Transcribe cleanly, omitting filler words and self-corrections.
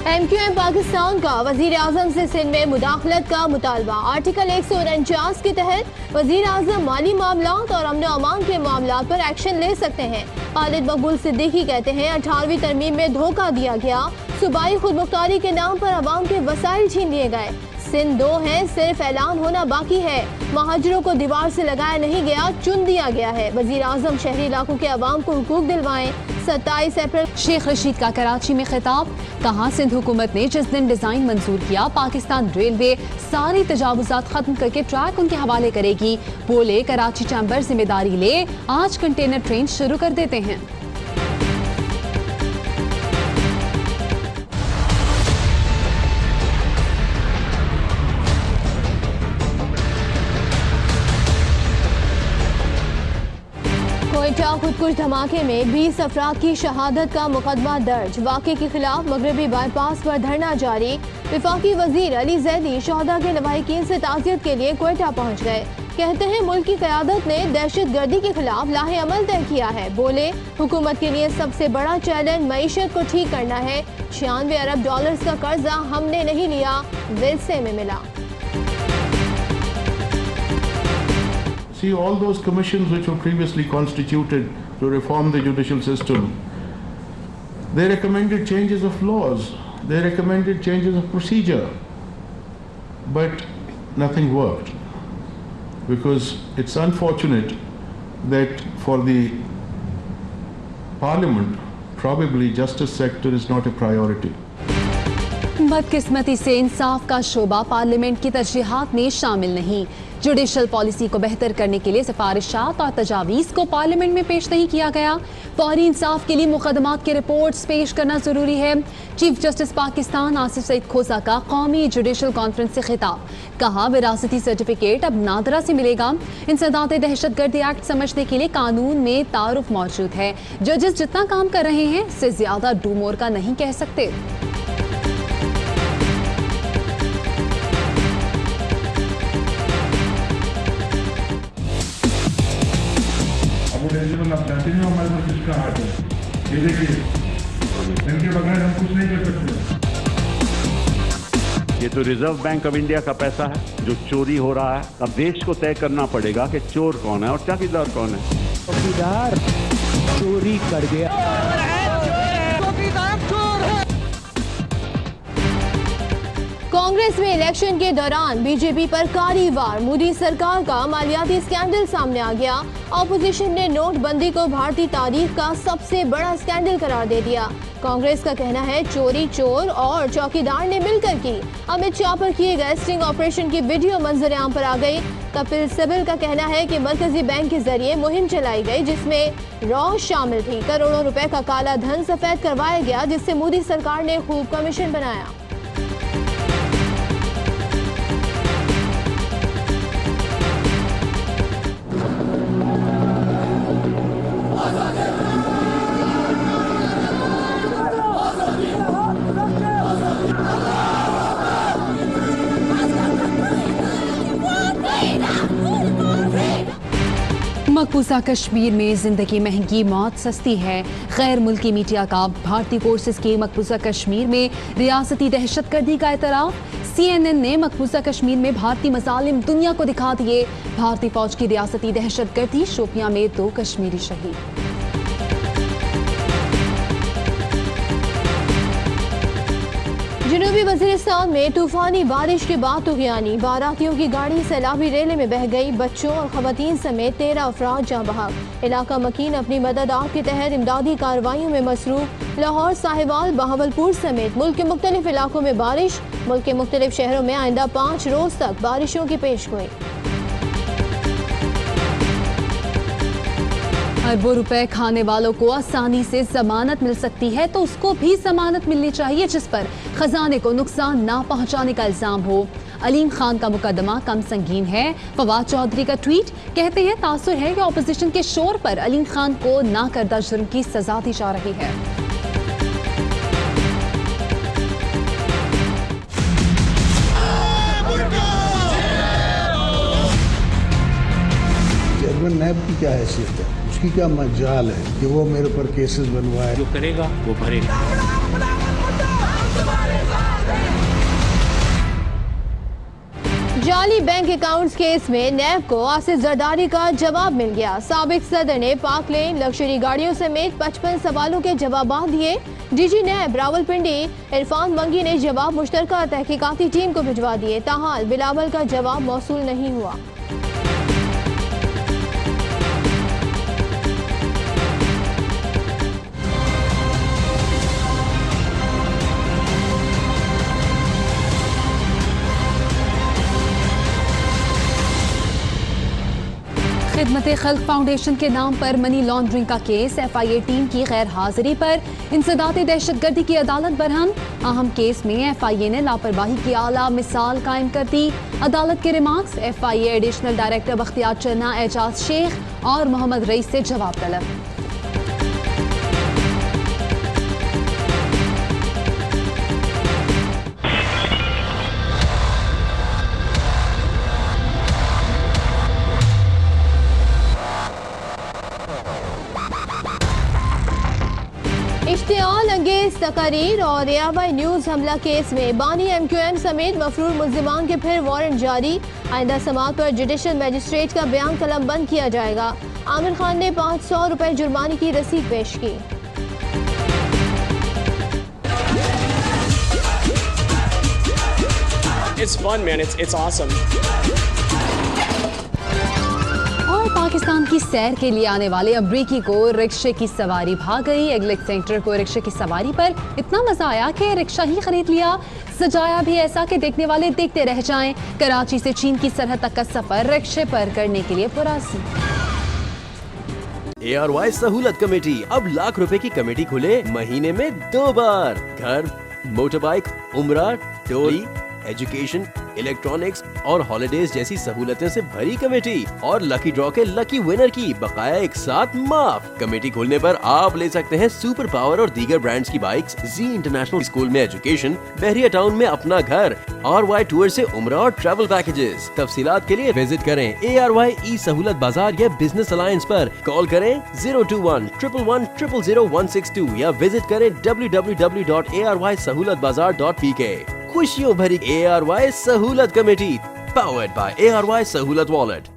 MQM Pakistan का वजीर आजम से सिंध में मुदाखलत का मुतालबा। आर्टिकल 149 के तहत वजीर आजम माली मामलात और अमन अमान के मामलात पर एक्शन ले सकते हैं। खालिद मकबूल सिद्दीकी कहते हैं 18वीं तरमीम में धोखा दिया गया, सूबाई खुद मुख्तारी के नाम पर अवाम के वसाइल छीन लिए गए। सिंध 2 है, सिर्फ ऐलान होना बाकी है। महाजरों को दीवार से लगाया नहीं गया, चुन दिया गया है। वजीर आजम शहरी इलाकों के अवाम को हुकूक दिलवाएं। 27 अप्रैल शेख रशीद का कराची में खिताब, कहा सिंध हुकूमत ने जिस दिन डिजाइन मंजूर किया पाकिस्तान रेलवे सारी तजावुजात खत्म करके ट्रैक उनके हवाले करेगी। बोले कराची चैम्बर जिम्मेदारी ले, आज कंटेनर ट्रेन शुरू कर देते हैं। कोयटा खुदकुश धमाके में 20 अफराद की शहादत का मुकदमा दर्ज। वाक़े के खिलाफ मगरबी बाईपास पर धरना जारी। विफाकी वजीर अली जैदी शहदा के लवाहिकीन से ताज़ियत के लिए कोयटा पहुँच गए। कहते हैं मुल्क की क़यादत ने दहशत गर्दी के खिलाफ लाहे अमल तय किया है। बोले हुकूमत के लिए सबसे बड़ा चैलेंज मईशत को ठीक करना है। 96 अरब डॉलर्स का कर्जा हमने नहीं लिया, विरसे में मिला। See, all those commissions which were previously constituted to reform the judicial system, they recommended changes of laws, they recommended changes of procedure, but nothing worked, because it's unfortunate that for the parliament, probably justice sector is not a priority. बदकिस्मती से इंसाफ का शोबा parliament की तरजीहात में शामिल नहीं। Judicial policy को बेहतर करने के लिए सिफारिशात और तजावीज़ को पार्लियामेंट में पेश नहीं किया गया। फौरी इंसाफ के लिए मुकदमात के रिपोर्ट्स पेश करना जरूरी है। चीफ जस्टिस पाकिस्तान आसिफ सईद खोसा का कौमी जुडिशल कॉन्फ्रेंस से खिताब, कहा विरासती सर्टिफिकेट अब नादरा से मिलेगा। इंसदाद दहशत गर्दी एक्ट समझने के लिए कानून में तारुफ मौजूद है। जजेस जितना काम कर रहे हैं इससे ज्यादा डू मोर का नहीं कह सकते। हमारे पास इसका हाथ है, ये देखिए, इनके बगैर हम कुछ नहीं कर सकते। ये तो रिजर्व बैंक ऑफ इंडिया का पैसा है जो चोरी हो रहा है। अब देश को तय करना पड़ेगा कि चोर कौन है और चौकीदार कौन है। चौकीदार चोरी कर गया। कांग्रेस में इलेक्शन के दौरान बीजेपी पर कारी वार। मोदी सरकार का मालियाती स्कैंडल सामने आ गया। ऑपोजिशन ने नोटबंदी को भारतीय तारीख का सबसे बड़ा स्कैंडल करार दे दिया। कांग्रेस का कहना है चोरी चोर और चौकीदार ने मिलकर की। अमित शाह पर किए गए स्टिंग ऑपरेशन की वीडियो मंजर आम पर आ गई। कपिल सिब्बल का कहना है कि मरकजी बैंक के जरिए मुहिम चलाई गई जिसमें रॉ शामिल थी। करोड़ों रुपए का काला धन सफेद करवाया गया जिससे मोदी सरकार ने खूब कमीशन बनाया। मकबूजा कश्मीर में जिंदगी महंगी मौत सस्ती है। गैर मुल्की मीडिया का भारतीय फोर्सेस की मकबूजा कश्मीर में रियासती दहशतगर्दी का एतराफ। CNN ने मकबूजा कश्मीर में भारतीय मजालिम दुनिया को दिखा दिए। भारतीय फौज की रियासती दहशतगर्दी, शोपियां में 2 कश्मीरी शहीद। जनूबी वजीरिस्तान में तूफानी बारिश के बाद तुगयानी। बारातियों की गाड़ी सैलाबी रेले में बह गई। बच्चों और खवातीन समेत 13 अफराद जाँ बहक। इलाका मकीन अपनी मदद आप के तहत इमदादी कार्रवाइयों में मसरूफ। लाहौर, साहिवाल, बहावलपुर समेत मुल्क के मुख्तलिफ इलाकों में बारिश। मुल्क के मुख्तलिफ शहरों में आइंदा 5 रोज तक बारिशों की पेशगोई। अरबों रुपए खाने वालों को आसानी से जमानत मिल सकती है तो उसको भी जमानत मिलनी चाहिए जिस पर खजाने को नुकसान ना पहुंचाने का इल्जाम हो। अलीम खान का मुकदमा कम संगीन है। फवाद चौधरी का ट्वीट, कहते हैं तासुर है कि ऑपोजिशन के शोर पर अलीम खान को ना करदा जुर्म की सजा दी जा रही है। चेयरमैन नैब की क्या हैसियत है, उसकी क्या मजाल है कि वो मेरे पर केसेस बनवाए। जो करेगा वो भरेगा। जाली बैंक अकाउंट्स केस में नैब को आसिफ जरदारी का जवाब मिल गया। साबिक सदर ने पाक लेन लग्जरी गाड़ियों समेत 55 सवालों के जवाब दिए। डीजी नैब रावलपिंडी इरफान मंगी ने जवाब मुश्तरका तहकीकाती टीम को भिजवा दिए। ताहाल बिलावल का जवाब मौसूल नहीं हुआ। खिदमत खल्क फाउंडेशन के नाम पर मनी लॉन्ड्रिंग का केस, FIA टीम की गैर हाजिरी पर इंसदाते दहशतगर्दी की अदालत बरहम। अहम केस में FIA ने लापरवाही की आला मिसाल कायम कर दी। अदालत के remarks, FIA additional director Bakhtiyar चन्ना, एजाज शेख और मोहम्मद रईस से जवाब तलब। इश्तियाल अंगेज तकारीर और ARY न्यूज हमला केस में बानी MQM समेत मफरूर मुल्जिमान के फिर वारंट जारी। आइंदा समात पर जुडिशल मजिस्ट्रेट का बयान कलम बंद किया जाएगा। आमिर खान ने 500 रुपए जुर्माने की रसीद पेश की। It's fun, man. It's awesome. Pakistan की सैर के लिए आने वाले अमरीकी को रिक्शे की सवारी भाग गई। एग्लिक सेंटर को रिक्शे की सवारी पर इतना मजा आया कि रिक्शा ही खरीद लिया। सजाया भी ऐसा कि देखने वाले देखते रह जाएं। कराची से चीन की सरहद तक का सफर रिक्शे पर करने के लिए पुरासी। ARY सहूलत कमेटी, अब लाख रुपए की कमेटी खुले महीने में 2 बार। घर, मोटरबाइक, उम्रा, टोली, एजुकेशन, इलेक्ट्रॉनिक्स और हॉलिडेज जैसी सहूलतें से भरी कमेटी और लकी ड्रॉ के लकी विनर की बकाया एक साथ माफ। कमेटी खोलने पर आप ले सकते हैं सुपर पावर और दीगर ब्रांड्स की बाइक्स, जी इंटरनेशनल स्कूल में एजुकेशन, बहरिया टाउन में अपना घर, RY टूर से उम्रा और ट्रैवल पैकेजेस। तफसीलात के लिए विजिट करें ARY ई सहूलत बाजार या बिजनेस अलायंस पर। कॉल करें 021-111-000-162 या विजिट करें www.arysahoolatbazaar.pk। खुशियों भरी ARY सहूलत कमेटी, पावर्ड बाय ARY सहूलत वॉलेट।